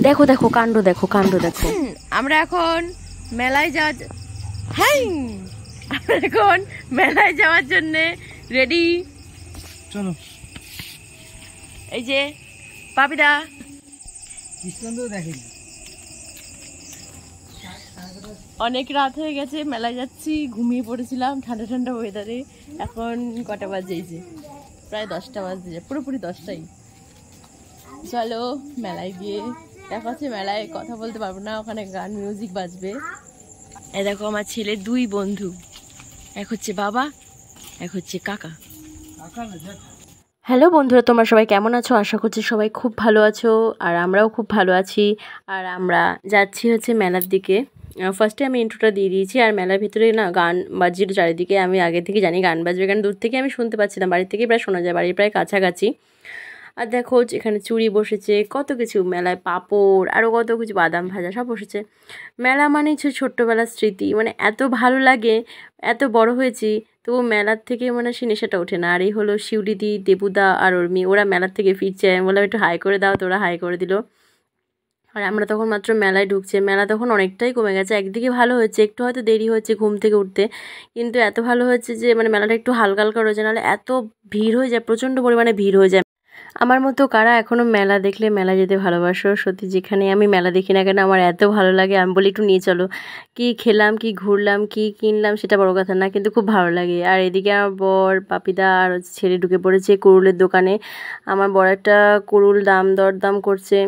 দেখো দেখো কাণ্ড, দেখো কাণ্ড দেখো। আমরা এখন মেলায় যাওয়ার হ্যাঁ আমরা এখন মেলায় যাওয়ার জন্য রেডি। চলো। এই যে পাপিদা অনেক রাত হয়ে গেছে, মেলায় যাচ্ছি, ঘুমিয়ে পড়েছিলাম ঠান্ডা ঠান্ডা ওয়েদারে। এখন কটা বাজে? প্রায় 10টা বাজে, পুরোপুরি 10টাই। চলো মেলায় গিয়ে দেখা হচ্ছে। মেলায় কথা বলতে পারবো না, ওখানে গান মিউজিক বাজবে। এই দেখো আমার ছেলে 2 বন্ধু, এক হচ্ছে বাবা, এক হচ্ছে কাকা। হ্যালো বন্ধুরা, তোমরা সবাই কেমন আছো? আশা করছি সবাই খুব ভালো আছো, আর আমরাও খুব ভালো আছি। আর আমরা যাচ্ছি হচ্ছে মেলার দিকে। ফার্স্টে আমি ইন্ট্রোটা দিয়ে দিয়েছি। আর মেলার ভিতরে না গান বাজছিল চারিদিকে। আমি আগে থেকে জানি গান বাজবে, কারণ দূর থেকে আমি শুনতে পাচ্ছিলাম, বাড়ির থেকে প্রায় শোনা যায়, বাড়ির প্রায় কাছাকাছি। আর দেখো এখানে চুড়ি বসেছে, কত কিছু মেলায়, পাঁপড়, আরও কত কিছু, বাদাম ভাজা সব বসেছে। মেলা মানেই ছোট্টবেলার স্মৃতি, মানে এত ভালো লাগে। এত বড় হয়েছি তবু মেলার থেকে মানে সে নেশাটা ওঠে না। আর এই হলো শিউলিদি, দেবুদা আর ওর মেয়ে, ওরা মেলার থেকে ফিরছে। আমি বললাম একটু হাই করে দাও, তো ওরা হাই করে দিল। আর আমরা তখন মাত্র মেলায় ঢুকছে। মেলা তখন অনেকটাই কমে গেছে। একদিকে ভালো হয়েছে, একটু হয়তো দেরি হয়েছে ঘুম থেকে উঠতে, কিন্তু এত ভালো হয়েছে যে মানে মেলাটা একটু হালকা হালকা রয়েছে, নাহলে এত ভিড় হয়ে যায়, প্রচণ্ড পরিমাণে ভিড় হয়ে যায়। আমার মতো কারা এখনও মেলা দেখলে মেলা যেতে ভালোবাসো? সত্যি যেখানে আমি মেলা দেখি না কেন আমার এত ভালো লাগে, আমি বলি একটু নিয়ে চলো। কি খেলাম, কি ঘুরলাম, কি কিনলাম সেটা বড় কথা না, কিন্তু খুব ভালো লাগে। আর এদিকে আমার বর, পাপিদা আর ছেলে ঢুকে পড়েছে কুড়ুলের দোকানে। আমার বর একটা কুড়ুল দরদাম করছে।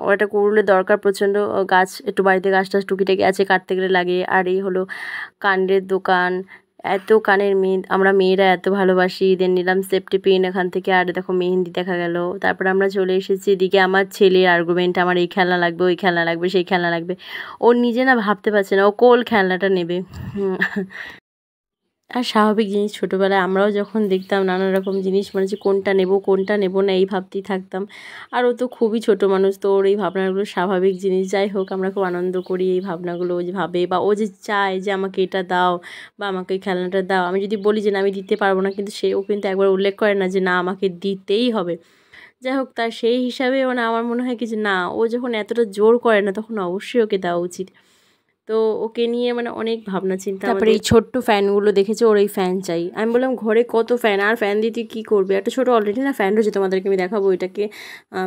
ওর একটা কুড়ুলের দরকার প্রচণ্ড, গাছ একটু বাড়িতে গাছ টাছ টুকিটাকি আছে, কাটতে গেলে লাগে। আর এই হলো কানের দোকান। এত কানের আমরা মেয়েরা এত ভালোবাসি। দেন নিলাম সেফটি পিন এখান থেকে। আর দেখো মেহেন্দি দেখা গেল। তারপরে আমরা চলে এসেছি এদিকে। আমার ছেলের আর্গুমেন্ট, আমার এই খেলনা লাগবে, ওই খেলনা লাগবে, সেই খেলনা লাগবে। ও নিজে না ভাবতে পারছে না ও কোন খেলনাটা নেবে। আর স্বাভাবিক জিনিস, ছোটোবেলায় আমরাও যখন দেখতাম নানা রকম জিনিস, মানে যে কোনটা নেব না এই ভাবতেই থাকতাম। আর ও তো খুবই ছোটো মানুষ, তো ওর এই ভাবনাগুলো স্বাভাবিক জিনিস। যাই হোক, আমরা খুব আনন্দ করি এই ভাবনাগুলো। ও যে ভাবে বা ও যে চায় যে আমাকে এটা দাও বা আমাকে এই খেলনাটা দাও, আমি যদি বলি যে না আমি দিতে পারবো না, কিন্তু ও কিন্তু একবার উল্লেখ করে না যে না আমাকে দিতেই হবে। যাই হোক, তার সেই হিসাবে মানে আমার মনে হয় কি যে না, ও যখন এতটা জোর করে না তখন অবশ্যই ওকে দেওয়া উচিত। তো ওকে নিয়ে মানে অনেক ভাবনা চিন্তা। তারপরে এই ছোট্ট ফ্যানগুলো দেখেছে, ওর এই ফ্যান চাই। আমি বললাম ঘরে কত ফ্যান, আর ফ্যান দিতে কী করবে, একটা ছোটো অলরেডি না ফ্যান রয়েছে, তোমাদেরকে আমি দেখাবো। এটাকে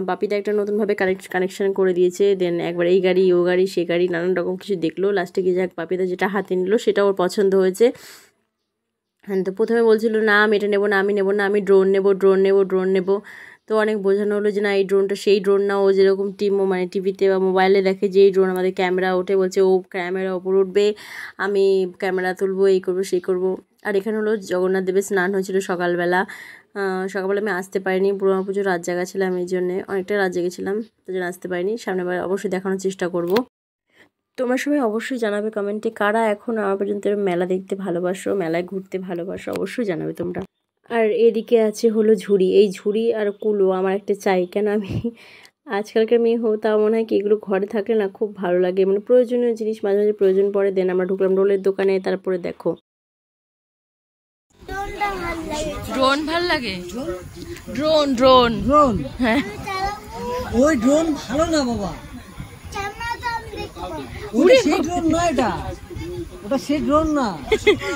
বাপিদা একটা নতুনভাবে কানেকশান করে দিয়েছে। দেন একবার এই গাড়ি, ও গাড়ি, সে গাড়ি, নানান রকম কিছু দেখলো। লাস্টে গিয়ে যাক বাপিদা যেটা হাতে নিল সেটা ওর পছন্দ হয়েছে। হ্যাঁ, তো প্রথমে বলছিল না আমি এটা নেবো না, আমি নেবো না, আমি ড্রোন নেবো। তো অনেক বোঝানো হলো যে না এই ড্রোনটা সেই ড্রোন না, ও যেরকম মানে টিভিতে বা মোবাইলে দেখে যে এই ড্রোন আমাদের ক্যামেরা ওঠে, বলছে ও ক্যামেরা ওপর উঠবে, আমি ক্যামেরা তুলবো, এই করবো সেই করবো। আর এখানে হলো জগন্নাথ দেবের স্নান হয়েছিল সকালবেলা। সকালবেলা আমি আসতে পারিনি, ব্রহ্মা পুজো রাত জাগা ছিলাম, এই জন্যে অনেকটা রাত জেগেছিলাম, তো জন্য আসতে পারিনি। সামনেবার অবশ্যই দেখানোর চেষ্টা করবো। তোমরা সবাই অবশ্যই জানাবে কমেন্টে কারা এখন আমার পর্যন্ত মেলা দেখতে ভালোবাসো, মেলায় ঘুরতে ভালোবাসো, অবশ্যই জানাবে তোমরা। আর এদিকে আছে হলো ঝুড়ি। এই ঝুড়ি আর কুলো আমার একটা চাই, কেন আমি আজকালকার মেয়ে হো, তাও মনে হয় কি এগুলো ঘরে থাকলে না খুব ভালো লাগে, মানে প্রয়োজনীয় জিনিস মাঝে মাঝে প্রয়োজন পড়ে। দেন আমরা ঢুকলাম রোলের দোকানে। তারপরে দেখো ড্রোন ভাল লাগে, ড্রোন হ্যাঁ, ওই ড্রোন ভালো না বাবা, সেই ড্রোন না, ওটা সেই ড্রোন না।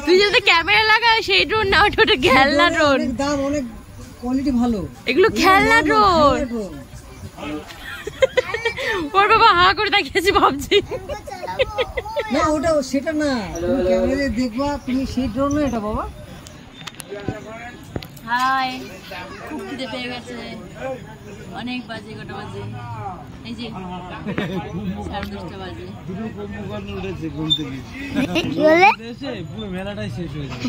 তুই যদি ক্যামেরা লাগায় সেই ড্রোন না, ওটা খেলনা ড্রোন, দাম অনেক, কোয়ালিটি ভালো, এগুলো খেলনা ড্রোন। ওর বাবা হা করে দেখিয়েছি, ভাবছি না ওটা সেটা না, তুমি ক্যামেরা দেখবা, তুমি সেই ড্রোন না এটা বাবা। হাই, খুব খিদে পেয়ে গেছে, অনেক বাজে, কটা বাজে, এই যে 10:30 বাজে। পুরো মেলাটাই শেষ হয়ে যাবে।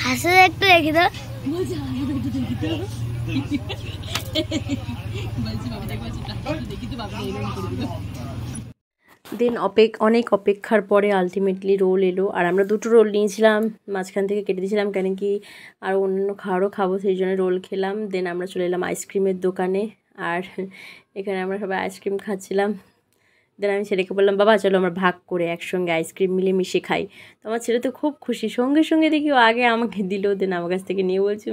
হাসে একটু দেখি তো, দেন অনেক অপেক্ষার পরে আলটিমেটলি রোল এলো। আর আমরা 2টো রোল নিয়েছিলাম, মাঝখান থেকে কেটে দিয়েছিলাম, কেন কি আর অন্যান্য খাবারও খাবো, সেই জন্য রোল খেলাম। দেন আমরা চলে এলাম আইসক্রিমের দোকানে। আর এখানে আমরা সবাই আইসক্রিম খাচ্ছিলাম। দেন আমি ছেলেকে বললাম বাবা চলো আমরা ভাগ করে একসঙ্গে আইসক্রিম মিলেমিশে খাই। তো আমার ছেলে তো খুব খুশি, সঙ্গে সঙ্গে দেখি ও আগে আমাকে দিল, দেন আমার কাছ থেকে নিয়ে বলছে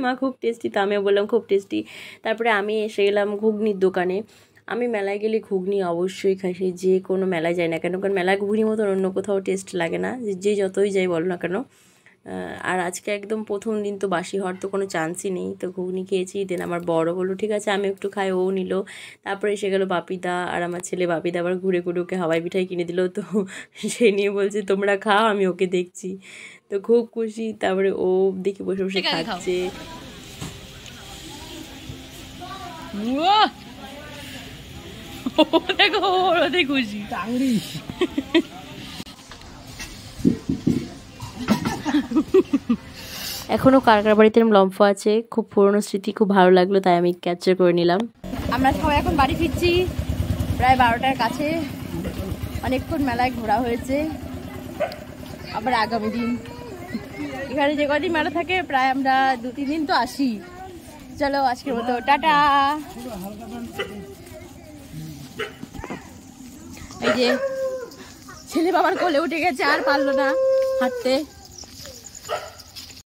মা খুব টেস্টি। তো আমিও বললাম খুব টেস্টি। তারপরে আমি এসে গেলাম ঘুগনির দোকানে। আমি মেলায় গেলে ঘুগনি অবশ্যই খাই, সে যে কোনো মেলায় যাই না কেন, কারণ মেলায় ঘুগনির মতন অন্য কোথাও টেস্ট লাগে না, যে যতই যাই বলো না কেন। আর আজকে একদম প্রথম দিন তো বাসি হওয়ার তো কোনো চান্সই নেই, তো ঘুগনি খেয়েছি। দেন আমার বড় বললো ঠিক আছে আমি একটু খাই, ও নিল। তারপরে এসে গেলো বাপিদা, আর আমার ছেলে বাপিদা আবার ঘুরে ঘুরে ওকে হাওয়াই মিঠাই কিনে দিল। তো সে নিয়ে বলছে তোমরা খাও, আমি ওকে দেখছি, তো খুব খুশি। তারপরে ও দেখি বসে বসে খাচ্ছে। দেখো ওদের খুশি টাংরি। এখনও কার কার বাড়িতে এরকম লম্ফ আছে, খুব পুরনো স্মৃতি, খুব ভালো লাগলো, তাই আমি ক্যাপচার করে নিলাম। আমরা সবাই এখন বাড়ি ফিরছি প্রায় 12টার কাছে। অনেকক্ষণ মেলায় ঘোরা হয়েছে, আবার আগামী দিন এখানে যে কদিন মেলা থাকে প্রায় আমরা 2-3 দিন তো আসি। চলো আজকের মতো টাটা। এই যে ছেলে বাবার কোলে উঠে গেছে, আর পারলো না হাঁটতে।